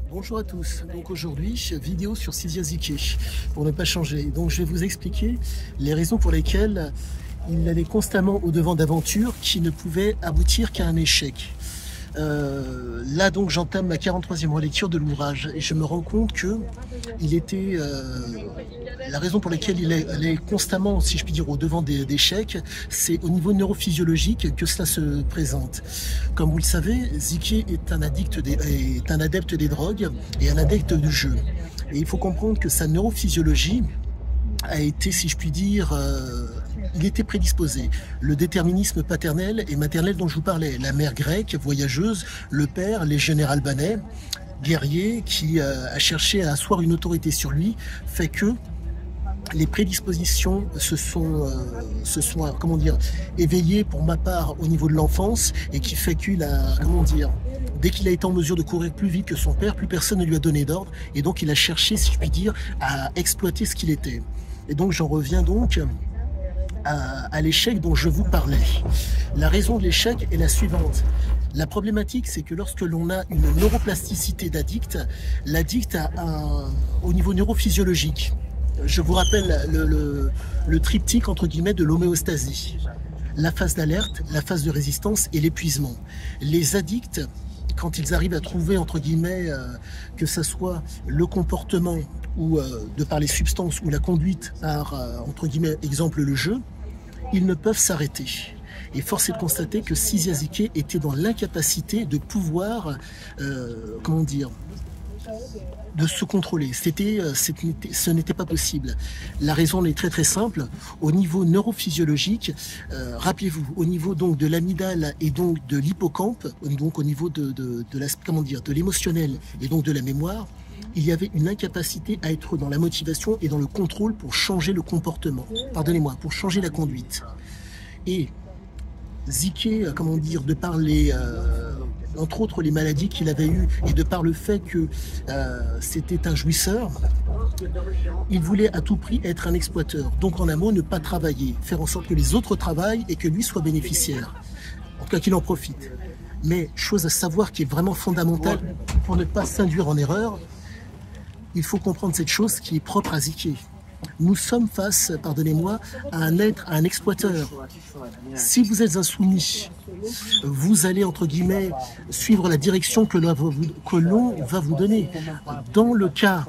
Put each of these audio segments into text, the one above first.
Bonjour à tous, donc aujourd'hui vidéo sur Sizia Ziké pour ne pas changer. Donc je vais vous expliquer les raisons pour lesquelles il allait constamment au devant d'aventures qui ne pouvaient aboutir qu'à un échec. Là donc j'entame ma 43e relecture de l'ouvrage et je me rends compte que il était la raison pour laquelle il est constamment, si je puis dire, au devant d'échecs, c'est au niveau neurophysiologique que cela se présente. Comme vous le savez, Ziké est un adepte des drogues et un adepte du jeu. Et il faut comprendre que sa neurophysiologie a été, si je puis dire, il était prédisposé. Le déterminisme paternel et maternel dont je vous parlais, la mère grecque, voyageuse, le père, légionnaire albanais, guerrier, qui a cherché à asseoir une autorité sur lui, fait que les prédispositions se sont comment dire, éveillées pour ma part au niveau de l'enfance et qui fait qu'il a, comment dire, dès qu'il a été en mesure de courir plus vite que son père, plus personne ne lui a donné d'ordre et donc il a cherché, si je puis dire, à exploiter ce qu'il était. Et donc j'en reviens donc à l'échec dont je vous parlais. La raison de l'échec est la suivante. La problématique, c'est que lorsque l'on a une neuroplasticité d'addict, l'addict a au niveau neurophysiologique, je vous rappelle le triptyque entre guillemets de l'homéostasie. La phase d'alerte, la phase de résistance et l'épuisement. Les addicts, quand ils arrivent à trouver entre guillemets que ça soit le comportement ou de par les substances ou la conduite par entre guillemets exemple le jeu, ils ne peuvent s'arrêter. Et force est de constater que Sizia Ziké était dans l'incapacité de pouvoir, comment dire, de se contrôler. Ce n'était pas possible. La raison est très simple. Au niveau neurophysiologique, rappelez-vous, au niveau donc de l'amygdale et donc de l'hippocampe, donc au niveau de l'émotionnel et donc de la mémoire, il y avait une incapacité à être dans la motivation et dans le contrôle pour changer le comportement. Pardonnez-moi, pour changer la conduite. Et Ziké, comment dire, de par les entre autres les maladies qu'il avait eues et de par le fait que c'était un jouisseur, il voulait à tout prix être un exploiteur. Donc en un mot, ne pas travailler, faire en sorte que les autres travaillent et que lui soit bénéficiaire. En tout cas qu'il en profite. Mais chose à savoir qui est vraiment fondamentale pour ne pas s'induire en erreur, il faut comprendre cette chose qui est propre à Ziké. Nous sommes face, pardonnez-moi, à un être, à un exploiteur. Si vous êtes insoumis, vous allez, entre guillemets, suivre la direction que l'on va vous donner. Dans le cas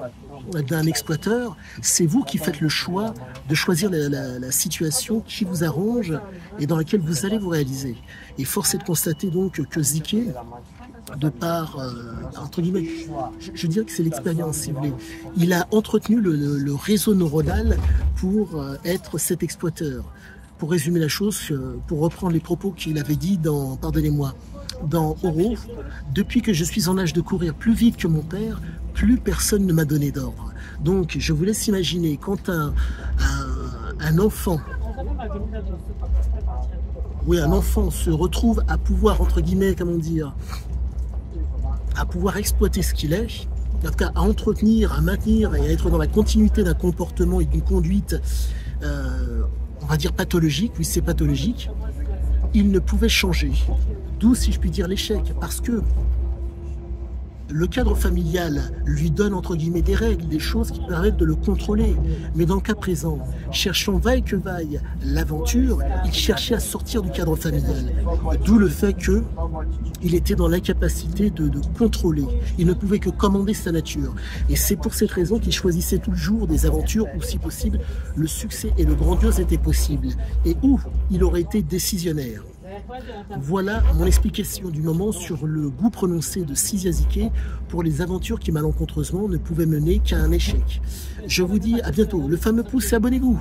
d'un exploiteur, c'est vous qui faites le choix de choisir la situation qui vous arrange et dans laquelle vous allez vous réaliser. Et force est de constater donc que Ziké, de par, entre guillemets, je dirais que c'est l'expérience, si vous voulez. Il a entretenu le réseau neuronal pour être cet exploiteur. Pour résumer la chose, pour reprendre les propos qu'il avait dit dans, pardonnez-moi, dans Oro, depuis que je suis en âge de courir plus vite que mon père, plus personne ne m'a donné d'ordre. Donc, je vous laisse imaginer quand un enfant, oui, un enfant se retrouve à pouvoir, entre guillemets, comment dire, à pouvoir exploiter ce qu'il est, en tout cas à entretenir, à maintenir et à être dans la continuité d'un comportement et d'une conduite, on va dire pathologique, oui c'est pathologique, il ne pouvait changer. D'où, si je puis dire, l'échec, parce que le cadre familial lui donne entre guillemets des règles, des choses qui permettent de le contrôler. Mais dans le cas présent, cherchant vaille que vaille l'aventure, il cherchait à sortir du cadre familial. D'où le fait qu'il était dans l'incapacité de contrôler. Il ne pouvait que commander sa nature. Et c'est pour cette raison qu'il choisissait toujours des aventures où, si possible, le succès et le grandiose étaient possibles. Et où il aurait été décisionnaire. Voilà mon explication du moment sur le goût prononcé de Sizia Ziké pour les aventures qui malencontreusement ne pouvaient mener qu'à un échec. Je vous dis à bientôt. Le fameux pouce et abonnez-vous.